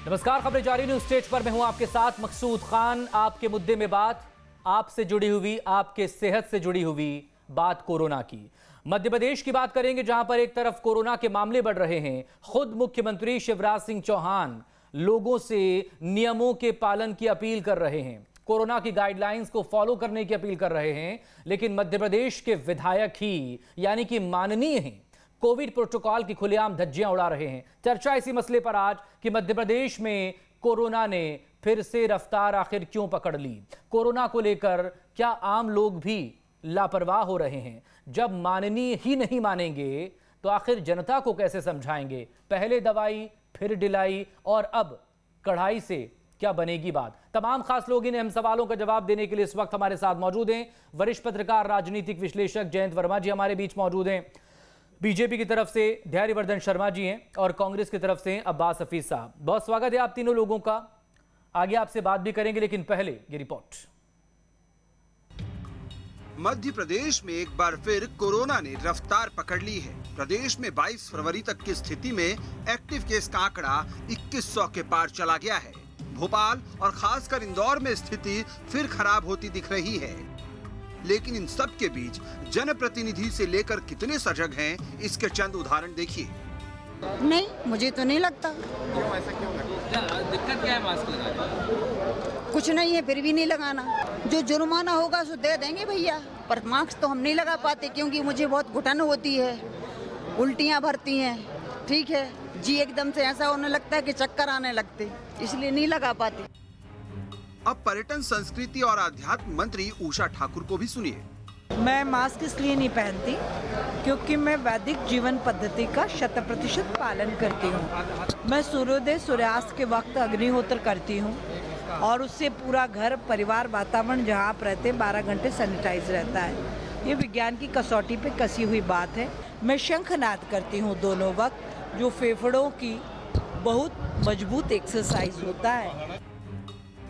नमस्कार, खबरें जारी न्यूज स्टेज पर मैं हूं आपके साथ मकसूद खान। आपके मुद्दे में बात, आपसे जुड़ी हुई, आपके सेहत से जुड़ी हुई बात कोरोना की। मध्य प्रदेश की बात करेंगे, जहां पर एक तरफ कोरोना के मामले बढ़ रहे हैं। खुद मुख्यमंत्री शिवराज सिंह चौहान लोगों से नियमों के पालन की अपील कर रहे हैं, कोरोना की गाइडलाइंस को फॉलो करने की अपील कर रहे हैं। लेकिन मध्य प्रदेश के विधायक ही यानी कि माननीय हैं, कोविड प्रोटोकॉल की खुलेआम धज्जियां उड़ा रहे हैं। चर्चा इसी मसले पर आज कि मध्य प्रदेश में कोरोना ने फिर से रफ्तार आखिर क्यों पकड़ ली। कोरोना को लेकर क्या आम लोग भी लापरवाह हो रहे हैं? जब माननीय ही नहीं मानेंगे तो आखिर जनता को कैसे समझाएंगे? पहले दवाई फिर ढिलाई और अब कढ़ाई से क्या बनेगी बात? तमाम खास लोग इन अहम सवालों का जवाब देने के लिए इस वक्त हमारे साथ मौजूद हैं। वरिष्ठ पत्रकार, राजनीतिक विश्लेषक जयंत वर्मा जी हमारे बीच मौजूद हैं। बीजेपी की तरफ से धैर्यवर्धन शर्मा जी हैं और कांग्रेस की तरफ से अब्बास हफीज साहब। बहुत स्वागत है आप तीनों लोगों का। आगे आपसे बात भी करेंगे, लेकिन पहले ये रिपोर्ट। मध्य प्रदेश में एक बार फिर कोरोना ने रफ्तार पकड़ ली है। प्रदेश में 22 फरवरी तक की स्थिति में एक्टिव केस का आंकड़ा 2100 के पार चला गया है। भोपाल और खासकर इंदौर में स्थिति फिर खराब होती दिख रही है। लेकिन इन सब के बीच जनप्रतिनिधि से लेकर कितने सजग हैं, इसके चंद उदाहरण देखिए। नहीं, मुझे तो नहीं लगता। क्यों, ऐसा क्यों लगता है? दिक्कत क्या है मास्क लगाने? कुछ नहीं है, फिर भी नहीं लगाना। जो जुर्माना होगा सो दे देंगे भैया, पर मास्क तो हम नहीं लगा पाते क्योंकि मुझे बहुत घुटन होती है, उल्टियाँ भरती हैं। ठीक है जी, एकदम से ऐसा होने लगता है कि चक्कर आने लगते, इसलिए नहीं लगा पाते। अब पर्यटन, संस्कृति और आध्यात्म मंत्री उषा ठाकुर को भी सुनिए। मैं मास्क इसलिए नहीं पहनती क्योंकि मैं वैदिक जीवन पद्धति का 100% पालन करती हूँ। मैं सूर्योदय सूर्यास्त के वक्त अग्निहोत्र करती हूँ और उससे पूरा घर, परिवार, वातावरण जहाँ आप रहते 12 घंटे सैनिटाइज रहता है। ये विज्ञान की कसौटी पे कसी हुई बात है। मैं शंखनाद करती हूँ दोनों वक्त, जो फेफड़ों की बहुत मजबूत एक्सरसाइज होता है।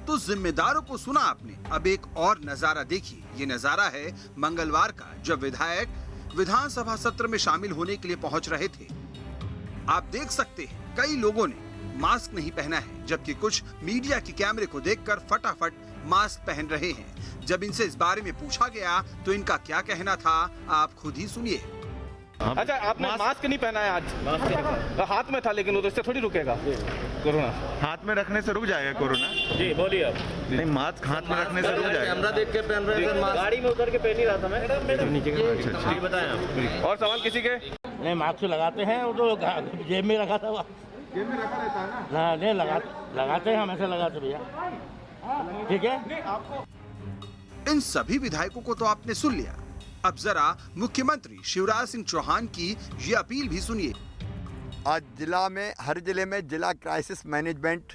तो जिम्मेदारों को सुना आपने। अब एक और नजारा देखिए। ये नजारा है मंगलवार का, जब विधायक विधानसभा सत्र में शामिल होने के लिए पहुंच रहे थे। आप देख सकते हैं कई लोगों ने मास्क नहीं पहना है, जबकि कुछ मीडिया के कैमरे को देखकर फटाफट मास्क पहन रहे हैं। जब इनसे इस बारे में पूछा गया तो इनका क्या कहना था, आप खुद ही सुनिए। अच्छा, आपने मास्क नहीं पहना है आज? मास्क हाथ में था, लेकिन वो तो इससे थोड़ी रुकेगा कोरोना। हाथ में रखने से रुक जाएगा कोरोना? जी बोलिए आप। नहीं, मास्क हाथ में रखने से रुक जाएगा। कैमरा देख के पहन रहे थे, गाड़ी में उतर के पहन ही रहा था मैं। नीचे का बताएं आप। और सवाल किसी के? नहीं, मास्क लगाते हैं, वो तो जेब में रखा था। जेब में रखा रहता है ना? नहीं, लगाते हैं, हमेशा लगाते भैया। ठीक है। इन सभी विधायकों को तो आपने सुन लिया। अब जरा मुख्यमंत्री शिवराज सिंह चौहान की ये अपील भी सुनिए। आज जिला में, हर जिले में जिला क्राइसिस मैनेजमेंट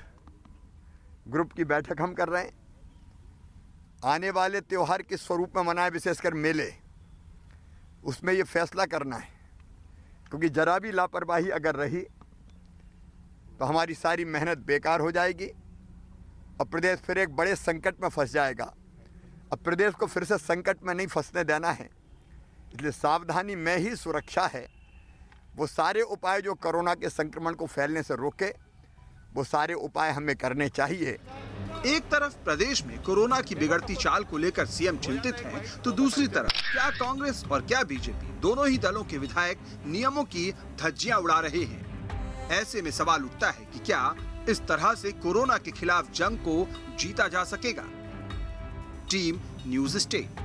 ग्रुप की बैठक हम कर रहे हैं। आने वाले त्योहार किस स्वरूप में मनाएं, विशेषकर मेले, उसमें ये फैसला करना है। क्योंकि जरा भी लापरवाही अगर रही तो हमारी सारी मेहनत बेकार हो जाएगी और प्रदेश फिर एक बड़े संकट में फंस जाएगा। अब प्रदेश को फिर से संकट में नहीं फंसने देना है, इसलिए सावधानी में ही सुरक्षा है। वो सारे उपाय जो कोरोना के संक्रमण को फैलने से रोके, वो सारे उपाय हमें करने चाहिए। एक तरफ प्रदेश में कोरोना की बिगड़ती चाल को लेकर सीएम चिंतित हैं, तो दूसरी तरफ क्या कांग्रेस और क्या बीजेपी, दोनों ही दलों के विधायक नियमों की धज्जियां उड़ा रहे हैं। ऐसे में सवाल उठता है कि क्या इस तरह से कोरोना के खिलाफ जंग को जीता जा सकेगा? Team news state.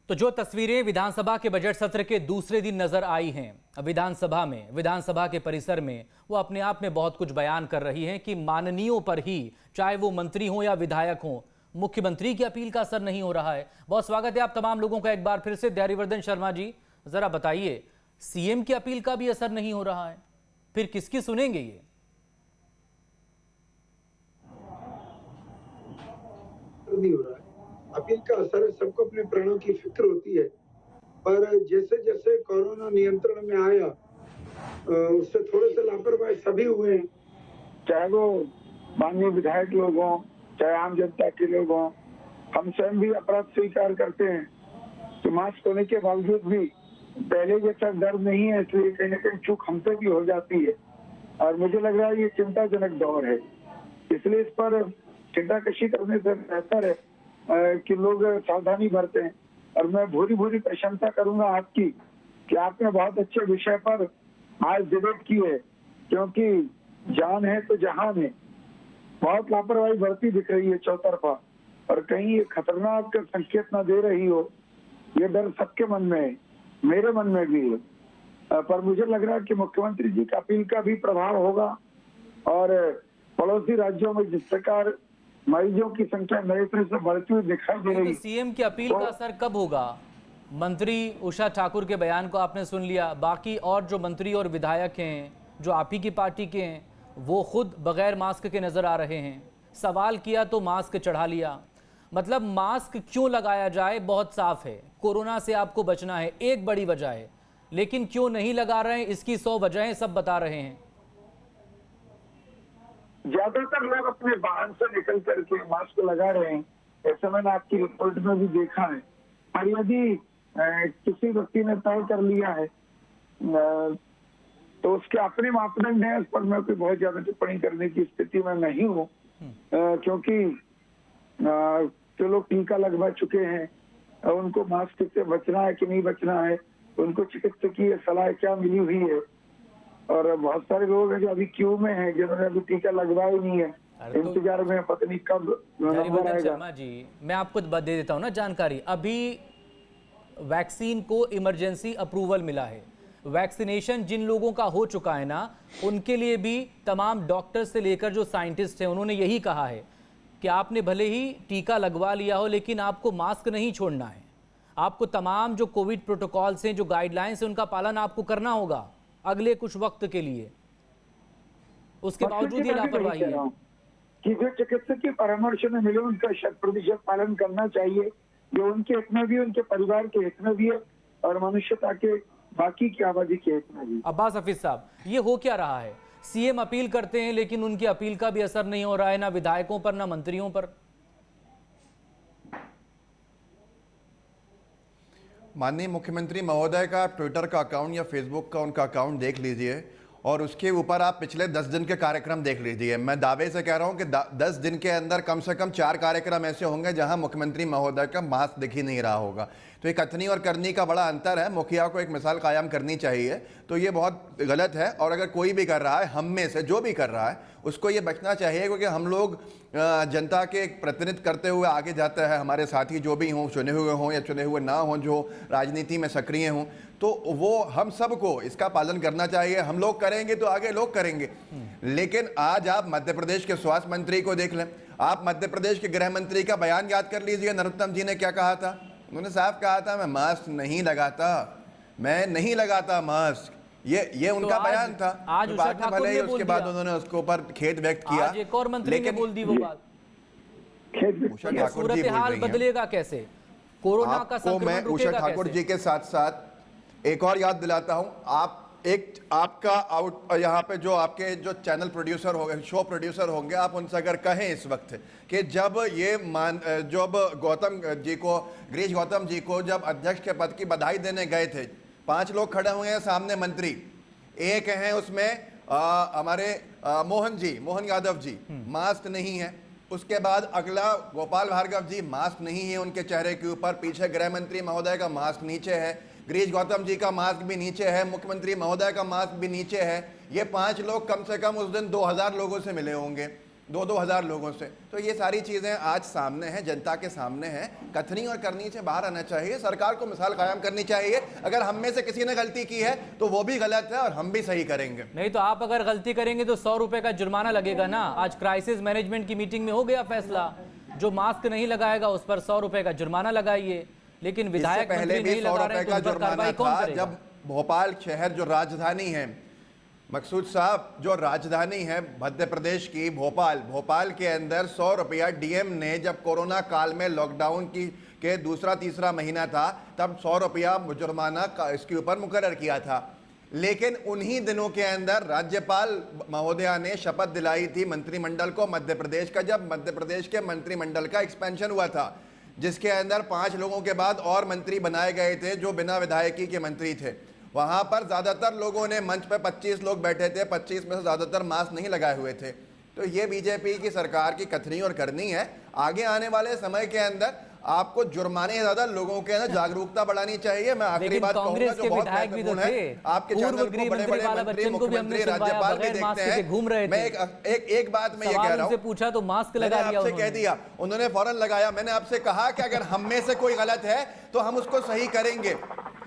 तो जो तस्वीरें विधानसभा के बजट सत्र के दूसरे दिन नजर आई हैं विधानसभा में, विधानसभा के परिसर में, वो अपने आप में बहुत कुछ बयान कर रही हैं कि माननीयों पर ही, चाहे वो मंत्री हो या विधायक हो, मुख्यमंत्री की अपील का असर नहीं हो रहा है। बहुत स्वागत है आप तमाम लोगों का एक बार फिर से। धैर्यवर्धन शर्मा जी, जरा बताइए, सीएम की अपील का भी असर नहीं हो रहा है, फिर किसकी सुनेंगे ये? नहीं हो रहा है। अपील का असर, सबको अपने प्राणों की फिक्र होती है, पर जैसे जैसे कोरोना नियंत्रण में आया उससे थोड़े से लापरवाही सभी हुए हैं, चाहे वो माननीय विधायक लोग हों, चाहे आम जनता के लोग हों। हम स्वयं भी अपराध स्वीकार करते हैं कि मास्क होने के बावजूद भी पहले जैसा डर नहीं है, इसलिए कहीं ना कहीं चूक हमसे भी हो जाती है। और मुझे लग रहा है ये चिंताजनक दौर है, इसलिए इस पर चिंता कशी करने से बेहतर है कि लोग सावधानी बरतें। और मैं भूरी भूरी प्रशंसा करूंगा आपकी कि आपने बहुत अच्छे विषय पर आज डिबेट की है, क्योंकि जान है तो जहान है। बहुत लापरवाही बढ़ती दिख रही है चौतरफा, और कहीं ये खतरनाक संकेत न दे रही हो, ये डर सबके मन में है, मेरे मन में भी है। पर मुझे लग रहा है कि मुख्यमंत्री जी की अपील का भी प्रभाव होगा, और पड़ोसी राज्यों में जिस प्रकार मरीजों की संख्या नए तरह से बढ़ती हुई दिखाई दे रही है, सीएम की अपील का असर कब होगा? मंत्री उषा ठाकुर के बयान को आपने सुन लिया, बाकी और जो मंत्री और विधायक हैं जो आप ही की पार्टी के हैं, वो खुद बगैर मास्क के नजर आ रहे हैं। सवाल किया तो मास्क चढ़ा लिया। मतलब मास्क क्यों लगाया जाए बहुत साफ है, कोरोना से आपको बचना है, एक बड़ी वजह है, लेकिन क्यों नहीं लगा रहे हैं इसकी 100 वजहें सब बता रहे हैं। ज्यादातर लोग अपने वाहन से निकल करके मास्क लगा रहे हैं, ऐसा मैंने आपकी रिपोर्ट में भी देखा है। और यदि किसी व्यक्ति ने तय कर लिया है तो उसके अपने मापदंड है, उस पर मैं कोई बहुत ज्यादा टिप्पणी करने की स्थिति में नहीं हूँ, क्योंकि जो लोग टीका लगवा चुके हैं उनको मास्क से बचना है कि नहीं बचना है, उनको चिकित्सकीय सलाह क्या मिली हुई है। और बहुत सारे लोग हैं जो अभी क्यू में हैं, जिन्होंने अभी टीका लगवाया ही नहीं है, इंतजार में, पता नहीं कब नंबर आएगा। शर्मा जी, मैं आपको दे देता हूँ ना जानकारी। अभी वैक्सीन को इमरजेंसी अप्रूवल मिला है। वैक्सीनेशन जिन लोगों का हो चुका है ना, उनके लिए भी तमाम डॉक्टर से लेकर जो साइंटिस्ट हैं, उन्होंने यही कहा है कि आपने भले ही टीका लगवा लिया हो, लेकिन आपको मास्क नहीं छोड़ना है। आपको तमाम जो कोविड प्रोटोकॉल्स हैं, जो गाइडलाइंस हैं, उनका पालन आपको करना होगा अगले कुछ वक्त के लिए। उसके बावजूद ये लापरवाही है कि जो चिकित्सकीय परामर्श में मिले उनका 100% पालन करना चाहिए, जो उनके हित में भी, उनके परिवार के हित में भी है, और मनुष्यता के बाकी की आबादी के हित में भी। अब्बास हफीज साहब, ये हो क्या रहा है? सीएम अपील करते हैं, लेकिन उनकी अपील का भी असर नहीं हो रहा है, ना विधायकों पर ना मंत्रियों पर। माननीय मुख्यमंत्री महोदय का ट्विटर का अकाउंट या फेसबुक का उनका अकाउंट देख लीजिए, और उसके ऊपर आप पिछले 10 दिन के कार्यक्रम देख लीजिए। मैं दावे से कह रहा हूं कि 10 दिन के अंदर कम से कम 4 कार्यक्रम ऐसे होंगे जहां मुख्यमंत्री महोदय का मास्क दिख ही नहीं रहा होगा। तो ये कथनी और करनी का बड़ा अंतर है। मुखिया को एक मिसाल कायम करनी चाहिए, तो ये बहुत गलत है। और अगर कोई भी कर रहा है, हम में से जो भी कर रहा है, उसको ये बचना चाहिए, क्योंकि हम लोग जनता के प्रतिनिधित्व करते हुए आगे जाते हैं। हमारे साथी जो भी हों, चुने हुए हों या चुने हुए ना हों, जो राजनीति में सक्रिय हों, तो वो हम सबको इसका पालन करना चाहिए। हम लोग करेंगे तो आगे लोग करेंगे। लेकिन आज आप मध्य प्रदेश के स्वास्थ्य मंत्री को देख लें, आप मध्य प्रदेश के गृह मंत्री का बयान याद कर लीजिए। नरोत्तम जी ने क्या कहा था? उन्होंने साफ कहा था, मैं मास्क नहीं लगाता, मैं नहीं लगाता मास्क। ये उनका बयान था। आज उषा ठाकुर ने उसके बाद उन्होंने उसके ऊपर खेद व्यक्त किया। आज एक और मंत्री ने बोल दी वो बात। उषा ठाकुर जी सूरत हाल बदलेगा कैसे? कोरोना का संक्रमण मैं उषा ठाकुर जी के साथ साथ एक और याद दिलाता हूं। आप एक आपका यहाँ पे जो आपके जो चैनल प्रोड्यूसर होंगे, शो प्रोड्यूसर होंगे, आप उनसे अगर कहें इस वक्त कि जब ये जब गौतम जी को, गिरीश गौतम जी को जब अध्यक्ष के पद की बधाई देने गए थे, 5 लोग खड़े हुए हैं सामने मंत्री, एक हैं उसमें हमारे मोहन यादव जी, मास्क नहीं है। उसके बाद अगला गोपाल भार्गव जी, मास्क नहीं है उनके चेहरे के ऊपर। पीछे गृह मंत्री महोदय का मास्क नीचे है, गिरीश गौतम जी का मास्क भी नीचे है, मुख्यमंत्री महोदय का मास्क भी नीचे है। ये 5 लोग कम से कम उस दिन 2000 लोगों से मिले होंगे, 2-2000 लोगों से। तो ये सारी चीजें आज सामने हैं, जनता के सामने हैं। कथनी और करनी से बाहर आना चाहिए। सरकार को मिसाल कायम करनी चाहिए। अगर हम में से किसी ने गलती की है तो वो भी गलत है और हम भी सही करेंगे। नहीं तो आप अगर गलती करेंगे तो 100 रुपए का जुर्माना लगेगा ना। आज क्राइसिस मैनेजमेंट की मीटिंग में हो गया फैसला, जो मास्क नहीं लगाएगा उस पर 100 रुपए का जुर्माना लगाइए। लेकिन विधायक पहले भी 100 रुपए का जुर्माना था जब भोपाल शहर जो राजधानी है, मकसूद साहब, जो राजधानी है मध्य प्रदेश की भोपाल के अंदर 100 रुपया डीएम ने, जब कोरोना काल में लॉकडाउन के दूसरा-तीसरा महीना था, तब 100 रुपया जुर्माना इसके ऊपर मुकर्रर किया था। लेकिन उन्हीं दिनों के अंदर राज्यपाल महोदया ने शपथ दिलाई थी मंत्रिमंडल को मध्य प्रदेश का, जब मध्य प्रदेश के मंत्रिमंडल का एक्सपेंशन हुआ था। जिसके अंदर 5 लोगों के बाद और मंत्री बनाए गए थे जो बिना विधायकी के मंत्री थे। वहां पर ज्यादातर लोगों ने, मंच पर 25 लोग बैठे थे, 25 में से ज्यादातर मास्क नहीं लगाए हुए थे। तो ये बीजेपी की सरकार की कथनी और करनी है। आगे आने वाले समय के अंदर आपको जुर्माने ज्यादा, लोगों के अंदर जागरूकता बढ़ानी चाहिए। मैं आखिरी बात कहूंगा जो बहुत महत्वपूर्ण है, आपके चैनल को बड़े-बड़े मंत्री, मुख्यमंत्री, राज्यपाल भी देखते हैं। मैं एक बात मैं ये कह रहा हूं, पूछा तो मास्क लगा दिया, आपसे कह दिया, उन्होंने फौरन लगाया। मैंने आपसे कहा कि अगर हम में से कोई गलत है तो हम उसको सही करेंगे,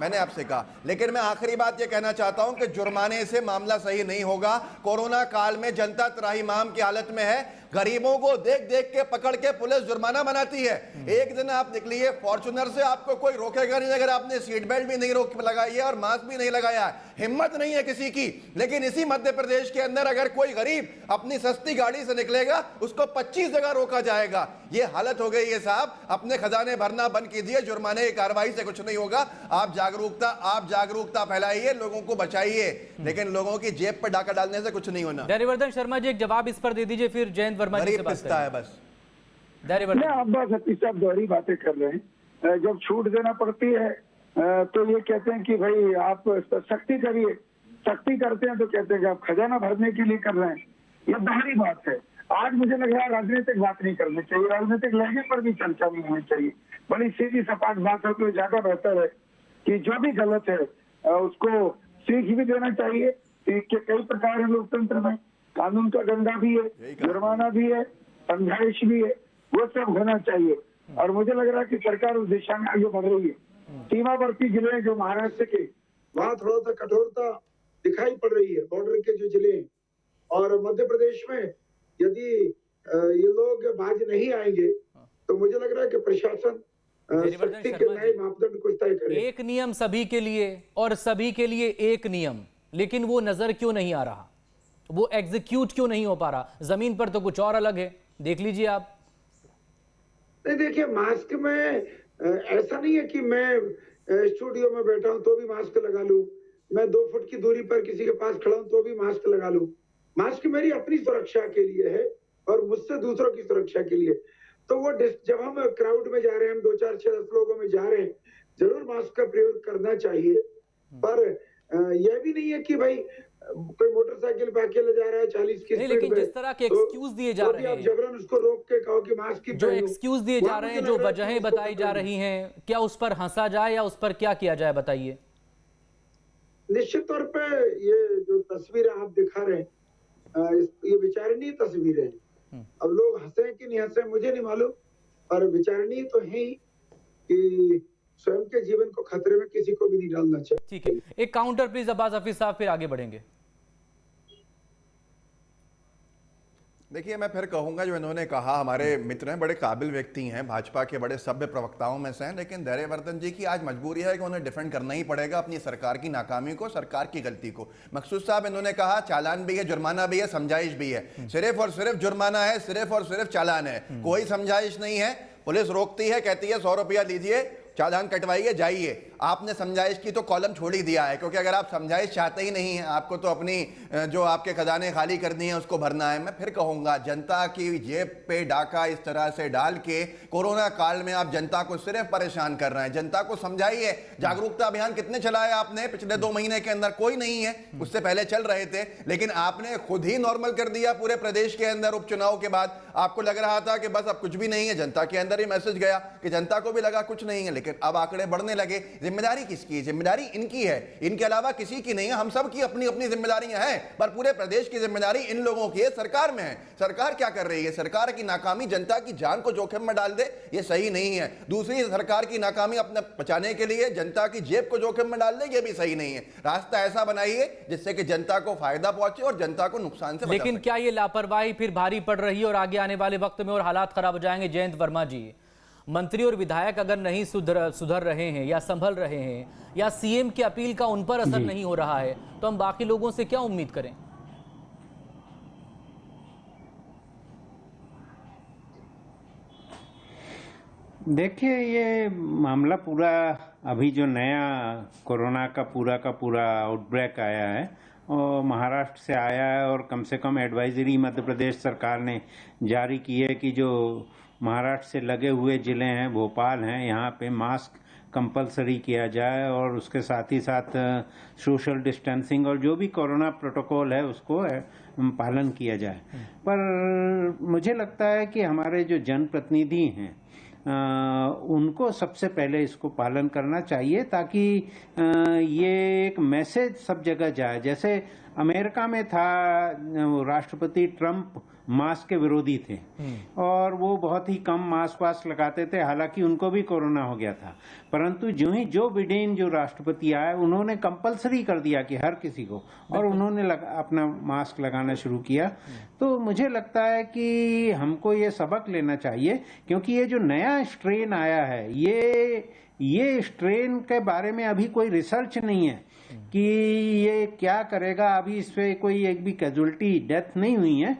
मैंने आपसे कहा। लेकिन मैं आखिरी बात ये कहना चाहता हूं कि जुर्माने से मामला सही नहीं होगा। कोरोना काल में जनता त्राहिमाम की हालत में है। गरीबों को देख देख के पकड़ के पुलिस जुर्माना बनाती है। एक दिन आप निकलिए फॉर्च्यूनर से, आपको कोई रोकेगा नहीं अगर आपने सीट बेल्ट भी नहीं लगाई है और मास्क भी नहीं लगाया है। हिम्मत नहीं है किसी की। लेकिन इसी मध्य प्रदेश के अंदर अगर कोई गरीब अपनी सस्ती गाड़ी से निकलेगा, उसको 25 जगह रोका जाएगा। ये हालत हो गई है साहब। अपने खजाने भरना बंद कीजिए, जुर्माने की कार्रवाई से कुछ नहीं होगा। आप जागरूकता फैलाइए, लोगों को बचाइए, लेकिन लोगों की जेब पर डाका डालने से कुछ नहीं होना। डैरीवर्धन शर्मा जी एक जवाब इस पर दे दीजिए, फिर जयंत वर्मा जी से बात करें। है बस अब्बास हफीज साहब दोहरी बातें कर रहे हैं। जब छूट देना पड़ती है तो ये कहते हैं कि भाई आप सख्ती करिए, सख्ती करते हैं तो कहते हैं कि आप खजाना भरने के लिए कर रहे हैं। ये दोहरी बात है। आज मुझे लग रहा है राजनीतिक बात नहीं करनी चाहिए, राजनीतिक लहजे पर भी चर्चा नहीं होनी चाहिए। बड़ी सीधी सपाट बात है तो ज्यादा बेहतर है कि जो भी गलत है उसको सीख भी देना चाहिए कि कई प्रकार है लोकतंत्र में, कानून का डंडा भी है, जुर्माना भी है, समझाइश भी है, वो सब होना चाहिए। और मुझे लग रहा है कि सरकार उस दिशा में आगे बढ़ रही है। सीमावर्ती जिले जो महाराष्ट्र के, वहाँ थोड़ा सा कठोरता दिखाई पड़ रही है, बॉर्डर के जो जिले हैं। और मध्य प्रदेश में यदि ये लोग बाज नहीं आएंगे तो मुझे लग रहा है कि प्रशासन सख्ती के नए मापदंड को तय करे। एक नियम सभी के लिए और सभी के लिए एक नियम, लेकिन वो नजर क्यों नहीं आ रहा, वो एग्जीक्यूट क्यों नहीं हो पा रहा? जमीन पर तो कुछ और अलग है, देख लीजिए आप। नहीं, देखिए मास्क में ऐसा नहीं है कि मैं स्टूडियो में बैठा हूं तो भी मास्क लगा लूं, मैं 2 फुट की दूरी पर किसी के पास खड़ा हूं तो भी मास्क लगा लूं। मास्क मेरी अपनी सुरक्षा के लिए है और मुझसे दूसरों की सुरक्षा के लिए। तो वो जब हम क्राउड में जा रहे हैं, हम 2, 4, 6, 10 लोगों में जा रहे हैं, जरूर मास्क का प्रयोग करना चाहिए। पर यह भी नहीं है कि भाई कोई मोटरसाइकिल पे अकेले जा रहा है 40 की स्पीड लेकिन में, जिस तरह के एक्सक्यूज दिए जा रहे हैं, जबरन उसको रोक के कहो कि मास्क की जो एक्सक्यूज दिए जा रहे हैं, जो वजहें बताई जा रही हैं, क्या उस पर हंसा जाए या उस पर क्या किया जाए, बताइए। निश्चित तौर पे ये जो तस्वीरें आप दिखा रहे हैं, ये विचारणीय तस्वीरें हैं। अब लोग हंसे कि नहीं हंसे मुझे नहीं मालूम, पर विचारणीय तो है ही कि स्वयं के जीवन को खतरे में किसी को भी नहीं डालना चाहिए। ठीक है, एक काउंटर प्लीज अब्बास हफीज साहब, फिर आगे बढ़ेंगे। देखिए, मैं फिर कहूंगा जो इन्होंने कहा, हमारे मित्र हैं, बड़े काबिल व्यक्ति हैं, भाजपा के बड़े सभ्य प्रवक्ताओं में से हैं, लेकिन धैर्यवर्धन जी की आज मजबूरी है कि उन्हें डिफेंड करना ही पड़ेगा अपनी सरकार की नाकामी को, सरकार की गलती को। मकसूद साहब, इन्होंने कहा चालान भी है, जुर्माना भी है, समझाइश भी है। सिर्फ और सिर्फ जुर्माना है, सिर्फ और सिर्फ चालान है, कोई समझाइश नहीं है। पुलिस रोकती है, कहती है 100 रुपया लीजिए, चालान कटवाइए, जाइए। आपने समझाइश की तो कॉलम छोड़ ही दिया है, क्योंकि अगर आप समझाइश चाहते ही नहीं हैं, आपको तो अपनी जो आपके खजाने खाली करनी है उसको भरना है। मैं फिर कहूंगा, जनता की जेब पे डाका इस तरह से डाल के कोरोना काल में आप जनता को सिर्फ परेशान कर रहे हैं। जनता को समझाइए। जागरूकता अभियान कितने चलाए आपने पिछले 2 महीने के अंदर? कोई नहीं है, उससे पहले चल रहे थे, लेकिन आपने खुद ही नॉर्मल कर दिया पूरे प्रदेश के अंदर। उपचुनाव के बाद आपको लग रहा था कि बस अब कुछ भी नहीं है, जनता के अंदर ही मैसेज गया कि जनता को भी लगा कुछ नहीं है, लेकिन अब आंकड़े बढ़ने लगे। जिम्मेदारी किसकी है? जिम्मेदारी इनकी है, इनके अलावा किसी की नहीं है। हम सब की अपनी अपनी जिम्मेदारियां हैं, पर पूरे प्रदेश की जिम्मेदारी इन लोगों की है, सरकार में है। सरकार क्या कर रही है? सरकार की नाकामी जनता की जान को जोखिम में डाल दे, ये सही नहीं है। दूसरी, सरकार की नाकामी अपने बचाने के लिए जनता की जेब को जोखिम में डाल दे, ये भी सही नहीं है। रास्ता ऐसा बनाइए जिससे कि जनता को फायदा पहुंचे और जनता को नुकसान से। लेकिन क्या ये लापरवाही फिर भारी पड़ रही है और आगे आने वाले वक्त में और हालात खराब हो जाएंगे? जयंत वर्मा जी, मंत्री और विधायक अगर नहीं सुधर रहे हैं या संभल रहे हैं, या सीएम की अपील का उन पर असर नहीं हो रहा है, तो हम बाकी लोगों से क्या उम्मीद करें? देखिए, ये मामला पूरा अभी जो नया कोरोना का पूरा आउटब्रेक आया है और महाराष्ट्र से आया है, और कम से कम एडवाइजरी मध्य प्रदेश सरकार ने जारी की है कि जो महाराष्ट्र से लगे हुए जिले हैं, भोपाल हैं, यहाँ पे मास्क कंपलसरी किया जाए और उसके साथ ही साथ सोशल डिस्टेंसिंग और जो भी कोरोना प्रोटोकॉल है उसको पालन किया जाए। पर मुझे लगता है कि हमारे जो जनप्रतिनिधि हैं उनको सबसे पहले इसको पालन करना चाहिए ताकि ये एक मैसेज सब जगह जाए। जैसे अमेरिका में था, राष्ट्रपति ट्रंप मास्क के विरोधी थे और वो बहुत ही कम मास्क वास्क लगाते थे, हालांकि उनको भी कोरोना हो गया था। परंतु जो बिडेन जो राष्ट्रपति आए उन्होंने कंपलसरी कर दिया कि हर किसी को, और उन्होंने अपना मास्क लगाना शुरू किया। तो मुझे लगता है कि हमको ये सबक लेना चाहिए, क्योंकि ये जो नया स्ट्रेन आया है ये स्ट्रेन के बारे में अभी कोई रिसर्च नहीं है कि ये क्या करेगा। अभी इस पे कोई एक भी कैजुअलिटी डेथ नहीं हुई है,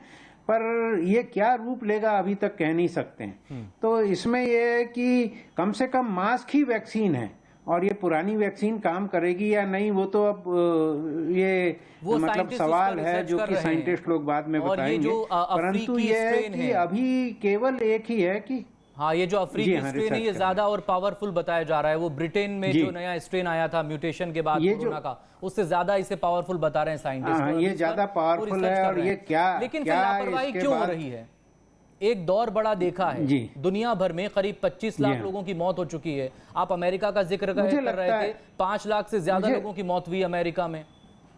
पर ये क्या रूप लेगा अभी तक कह नहीं सकते हैं। तो इसमें ये है कि कम से कम मास्क ही वैक्सीन है, और ये पुरानी वैक्सीन काम करेगी या नहीं वो तो अब ये मतलब सवाल है जो कि साइंटिस्ट लोग बाद में बताएंगे। परंतु ये है कि अभी केवल एक ही है कि हाँ, ये जो अफ्रीकी स्ट्रेन है ये ज्यादा और पावरफुल बताया जा रहा है। वो ब्रिटेन में जो नया स्ट्रेन आया था म्यूटेशन के बाद कोरोना का, उससे ज्यादा इसे पावरफुल बता रहे हैं साइंटिस्ट। ये ज्यादा पावरफुल है और ये क्या, लेकिन फिर लापरवाही क्यों हो रही है? एक दौर बड़ा देखा है, दुनिया भर में करीब 25 लाख लोगों की मौत हो चुकी है। आप अमेरिका का जिक्र कर रहे थे, 5 लाख से ज्यादा लोगों की मौत हुई अमेरिका में,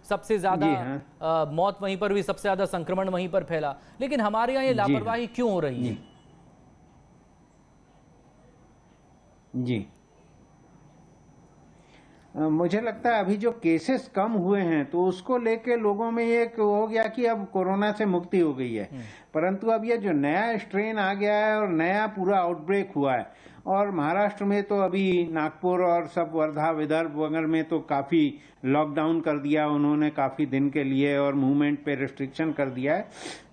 सबसे ज्यादा मौत वहीं पर हुई, सबसे ज्यादा संक्रमण वहीं पर फैला। लेकिन हमारे यहाँ ये लापरवाही क्यों हो रही है? जी, मुझे लगता है अभी जो केसेस कम हुए हैं तो उसको लेके लोगों में ये हो गया कि अब कोरोना से मुक्ति हो गई है। परंतु अब ये जो नया स्ट्रेन आ गया है और नया पूरा आउटब्रेक हुआ है, और महाराष्ट्र में तो अभी नागपुर और सब वर्धा विदर्भ वगैरह में तो काफ़ी लॉकडाउन कर दिया उन्होंने काफ़ी दिन के लिए, और मूवमेंट पे रिस्ट्रिक्शन कर दिया है।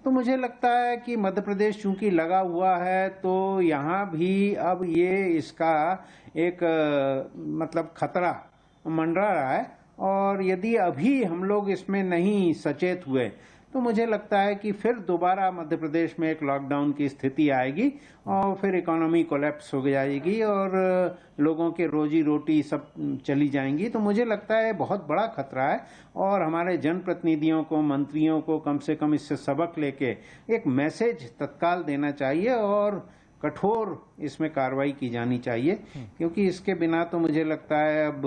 तो मुझे लगता है कि मध्य प्रदेश चूंकि लगा हुआ है तो यहाँ भी अब ये इसका एक मतलब खतरा मंडरा रहा है, और यदि अभी हम लोग इसमें नहीं सचेत हुए तो मुझे लगता है कि फिर दोबारा मध्य प्रदेश में एक लॉकडाउन की स्थिति आएगी और फिर इकोनॉमी कोलैप्स हो जाएगी और लोगों के रोजी रोटी सब चली जाएंगी। तो मुझे लगता है बहुत बड़ा खतरा है, और हमारे जनप्रतिनिधियों को, मंत्रियों को कम से कम इससे सबक लेके एक मैसेज तत्काल देना चाहिए और कठोर इसमें कार्रवाई की जानी चाहिए, क्योंकि इसके बिना तो मुझे लगता है अब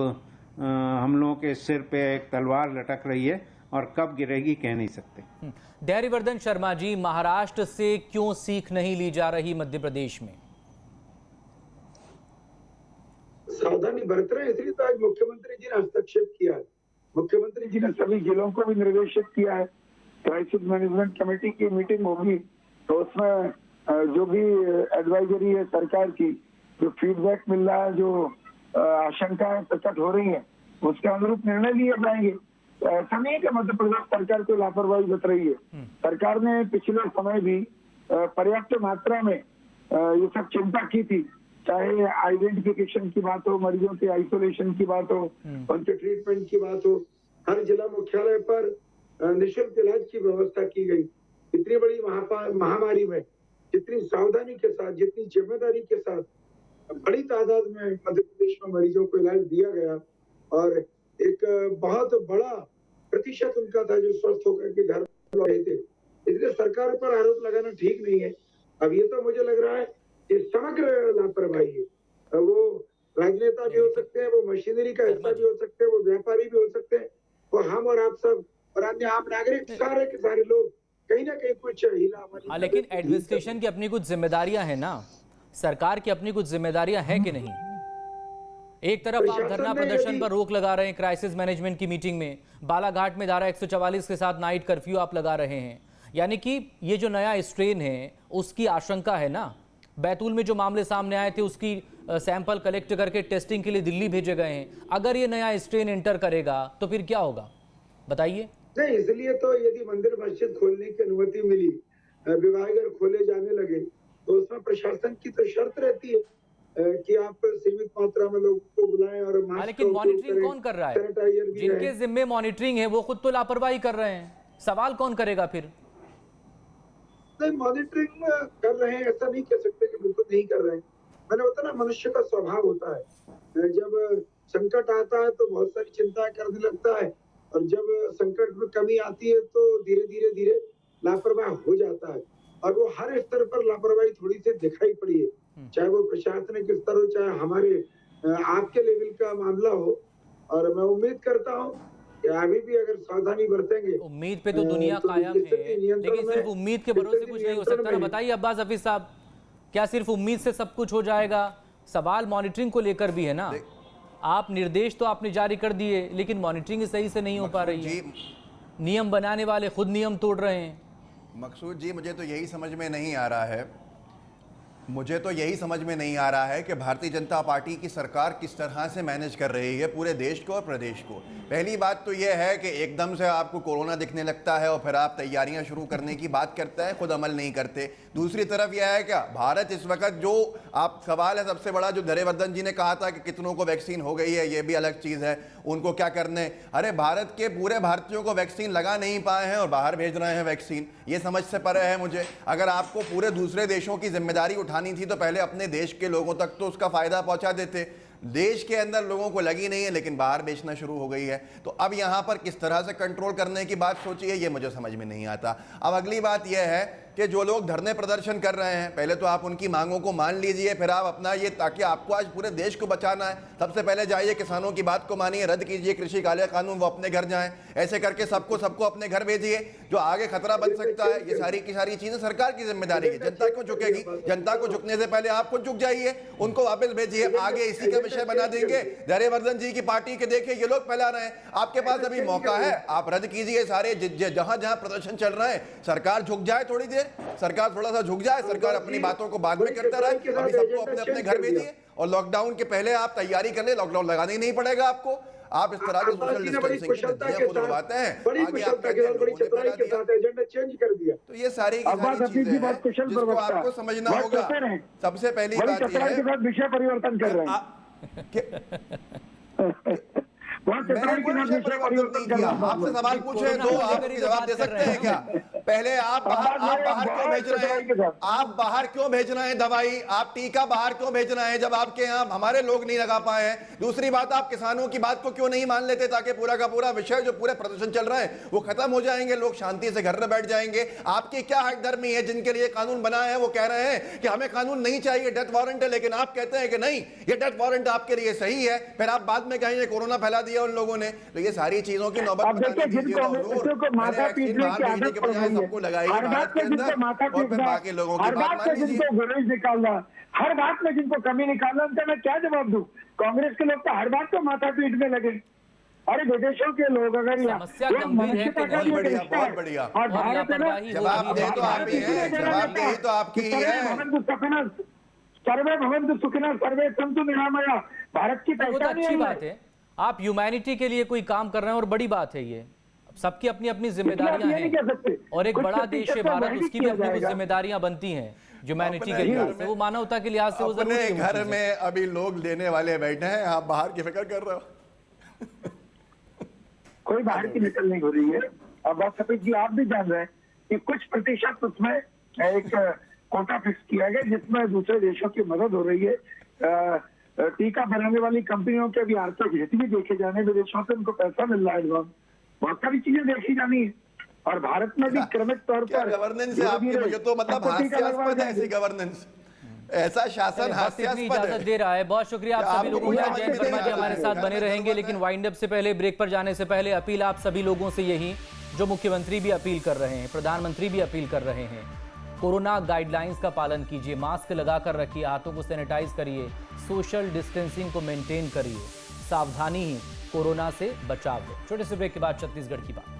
हम लोगों के सिर पे एक तलवार लटक रही है और कब गिरेगी कह नहीं सकते। डैरीवर्धन शर्मा जी, महाराष्ट्र से क्यों सीख नहीं ली जा रही मध्य प्रदेश में? सावधानी बरत रहे हैं, इसलिए तो आज मुख्यमंत्री जी ने हस्तक्षेप किया है। मुख्यमंत्री जी ने सभी जिलों को भी निर्देशित किया है, क्राइसिस मैनेजमेंट कमेटी की मीटिंग होगी तो उसमें जो भी एडवाइजरी है सरकार की, जो फीडबैक मिल रहा है, जो आशंकाएं प्रकट हो रही है, उसके अनुरूप निर्णय लिए जाएंगे। ऐसा नहीं है कि मध्य प्रदेश सरकार को लापरवाही बरत रही है। सरकार ने पिछले समय भी पर्याप्त मात्रा में ये सब चिंता की थी, चाहे आइडेंटिफिकेशन की बात हो, मरीजों के आइसोलेशन की बात हो, उनके ट्रीटमेंट की बात हो। हर जिला मुख्यालय पर निःशुल्क इलाज की व्यवस्था की गई। इतनी बड़ी महामारी में जितनी सावधानी के साथ, जितनी जिम्मेदारी के साथ बड़ी तादाद में मध्य प्रदेश में मरीजों को इलाज दिया गया, और एक बहुत बड़ा प्रतिशत उनका था जो स्वस्थ होकर के घर लौटे थे। इसलिए सरकार पर आरोप लगाना ठीक नहीं है। अब ये तो मुझे लग रहा है कि समग्र लापरवाही है। वो राजनेता भी हो सकते हैं, वो मशीनरी का हिस्सा भी हो सकते हैं, वो व्यापारी भी हो सकते हैं, वो हम और आप सब और अन्य आम नागरिक, सारे के सारे लोग कहीं ना कहीं कुछ हिला। लेकिन एडमिनिस्ट्रेशन की अपनी कुछ जिम्मेदारियां हैं ना, सरकार की अपनी कुछ जिम्मेदारियां हैं कि नहीं? एक तरफ आप धरना प्रदर्शन पर रोक लगा रहे हैं क्राइसिस मैनेजमेंट की मीटिंग में, बालाघाट में धारा 144 के साथ नाइट कर्फ्यू आप लगा रहे हैं, यानी कि ये जो नया स्ट्रेन है उसकी आशंका है ना। बैतूल में जो मामले सामने आए थे उसकी सैंपल कलेक्ट करके टेस्टिंग के लिए दिल्ली भेजे गए हैं। अगर ये नया स्ट्रेन एंटर करेगा तो फिर क्या होगा, बताइए। नहीं, इसलिए तो यदि मंदिर मस्जिद खोलने की अनुमति मिली, विवाहघर खोले जाने लगे, तो उसमें प्रशासन की तो शर्त रहती है कि आप सीमित मात्रा में लोगों को बुलाएं और मास्क। लेकिन मॉनिटरिंग कौन कर रहा है? जिनके जिम्मे मॉनिटरिंग है वो खुद तो लापरवाही कर रहे हैं, सवाल कौन करेगा फिर? नहीं, मॉनिटरिंग कर रहे हैं, ऐसा नहीं कह सकते कि बिल्कुल नहीं कर रहे हैं। मैंने बताया ना, मनुष्य का स्वभाव होता है, जब संकट आता है तो बहुत सारी चिंताएं करने लगता है, और जब संकट में कमी आती है तो धीरे धीरे लापरवाह हो जाता है। और वो हर स्तर पर लापरवाही थोड़ी सी दिखाई पड़ी है, चाहे वो प्रशासनिक स्तर हो, चाहे हमारे आपके लेवल का मामला हो। और मैं उम्मीद करता हूँ कि अभी भी अगर सावधानी बरतेंगे, उम्मीद पे तो दुनिया कायम है, लेकिन सिर्फ उम्मीद के भरोसे कुछ नहीं हो सकता ना। बताइए अब्बास हफीज साहब, क्या सिर्फ उम्मीद से सब कुछ हो जाएगा? सवाल मॉनिटरिंग को लेकर भी है ना। आप निर्देश तो आपने जारी कर दिए, लेकिन मॉनिटरिंग सही से नहीं हो पा रही है। नियम बनाने वाले खुद नियम तोड़ रहे हैं। मकसूद जी, मुझे तो यही समझ में नहीं आ रहा है कि भारतीय जनता पार्टी की सरकार किस तरह से मैनेज कर रही है पूरे देश को और प्रदेश को। पहली बात तो यह है कि एकदम से आपको कोरोना दिखने लगता है और फिर आप तैयारियां शुरू करने की बात करते हैं, खुद अमल नहीं करते। दूसरी तरफ यह है क्या भारत इस वक्त, जो आप सवाल है सबसे बड़ा, जो धैर्यवर्धन जी ने कहा था कि कितनों को वैक्सीन हो गई है, ये भी अलग चीज़ है, उनको क्या करने। अरे भारत के पूरे भारतीयों को वैक्सीन लगा नहीं पाए हैं और बाहर भेज रहे हैं वैक्सीन, ये समझ से परे है मुझे। अगर आपको पूरे दूसरे देशों की जिम्मेदारी उठानी थी तो पहले अपने देश के लोगों तक तो उसका फायदा पहुंचा देते। देश के अंदर लोगों को लगी नहीं है, लेकिन बाहर बेचना शुरू हो गई है। तो अब यहां पर किस तरह से कंट्रोल करने की बात सोची है, ये मुझे समझ में नहीं आता। अब अगली बात यह है कि जो लोग धरने प्रदर्शन कर रहे हैं, पहले तो आप उनकी मांगों को मान लीजिए, फिर आप अपना ये, ताकि आपको आज पूरे देश को बचाना है, सबसे पहले जाइए किसानों की बात को मानिए, रद्द कीजिए कृषि काले कानून, वो अपने घर जाएं। ऐसे करके सबको अपने घर भेजिए। जो आगे खतरा बन सकता है, ये सारी की सारी चीजें सरकार की जिम्मेदारी है। जनता क्यों झुकेगी? जनता को झुकने से पहले आप खुद झुक जाइए, उनको वापस भेजिए। आगे इसी का विषय बना देंगे। धैर्यवर्धन जी की पार्टी के देखिए ये लोग फैला रहे हैं, आपके पास अभी मौका है, आप रद्द कीजिए सारे, जहां जहां प्रदर्शन चल रहा है। सरकार झुक जाए, थोड़ी देर सरकार थोड़ा सा झुक जाए, सरकार अपनी बातों को बाद में करता रहे। अभी सबको अपने अपने घर भेजिए और लॉकडाउन के पहले आप तैयारी कर ले, लॉकडाउन लगाना ही नहीं पड़ेगा आपको। आप इस तरह के सोशल डिस्टेंसिंग की धज्जियां खुद उड़वाते हैं, आगे आप कहते हैं लोगों ने फैला दिया। तो ये सारी की सारी चीजें हैं जिसको आपको समझना होगा। सबसे पहली बात यह है, विषय परिवर्तन कर रहे हैं। आपसे सवाल पूछे तो आप जवाब दे सकते हैं क्या? पहले आप बाहर क्यों भेज रहे हैं? आप बाहर क्यों भेज रहे हैं दवाई? आप टीका बाहर क्यों भेज रहे हैं जब आपके यहाँ हमारे लोग नहीं लगा पाए हैं? दूसरी बात, आप किसानों की बात को क्यों नहीं मान लेते, ताकि पूरा का पूरा विषय जो पूरे प्रदर्शन चल रहा है वो खत्म हो जाएंगे, लोग शांति से घर में बैठ जाएंगे। आपकी क्या हकदर्मी है? जिनके लिए कानून बना है वो कह रहे हैं कि हमें कानून नहीं चाहिए, डेथ वारंट है, लेकिन आप कहते हैं कि नहीं, ये डेथ वारंट आपके लिए सही है, फिर आप बाद में कहेंगे कोरोना फैला दिया उन लोगों ने। तो ये सारी चीजों की नौबत माथा पीटने की आदत पड़ गई है। सबको लगाएगी हर बात में जिनको माथा पीटना, हर बात में जिनको गुरेज निकालना, हर बात में जिनको कमी निकालना, उनका मैं क्या जवाब दूं? कांग्रेस के लोग तो हर बात को माथा पीटने लगे। अरे विदेशों के लोग अगर बहुत बढ़िया और भारत में जवाब दे तो आप ही हैं, जवाब दे तो आपकी ही है। सर्वे भवन्तु सुखिनः सर्वे सन्तु निरामया, भारत की पहचान अच्छी बात है। आप ह्यूमैनिटी के लिए कोई काम कर रहे हैं और बड़ी बात है ये। सबकी अपनी अपनी जिम्मेदारियां हैं और एक बड़ा देश है भारत, उसकी भी अपनी कुछ जिम्मेदारियां बनती हैं ह्यूमैनिटी के लिहाज से, वो मानवता के लिहाज से वो जरूरी है। घर में अभी लोग लेने वाले बैठे हैं, आप बाहर की फिक्र कर रहे हो। कोई बाहर की निकल नहीं हो रही है। और बात सफेद जी आप भी जान रहे हैं कि कुछ प्रतिशत उसमें एक कोटा फिक्स किया गया जिसमें दूसरे देशों की मदद हो रही है। टीका बनाने वाली कंपनियों के भी आर्थिक हित भी देखे जाने, विदेशों से उनको पैसा मिल रहा है एडवांस, बहुत सारी चीजें देखी जानी है। और भारत में भी क्रमिक तौर पर गवर्नेंस है आपकी, मुझे तो मतलब हास्यास्पद है ऐसी गवर्नेंस, ऐसा शासन हास्यास्पद इजाजत दे रहा है। बहुत शुक्रिया आप सभी लोगों का। जयंत वर्मा जी हमारे साथ बने रहेंगे, लेकिन वाइंड अप से पहले, ब्रेक पर जाने से पहले अपील आप सभी लोगों से यही, जो मुख्यमंत्री भी अपील कर रहे हैं, प्रधानमंत्री भी अपील कर रहे हैं, कोरोना गाइडलाइंस का पालन कीजिए, मास्क लगाकर रखिए, हाथों को सैनिटाइज करिए, सोशल डिस्टेंसिंग को मेंटेन करिए। सावधानी ही कोरोना से बचाव है। छोटे से ब्रेक के बाद छत्तीसगढ़ की बात।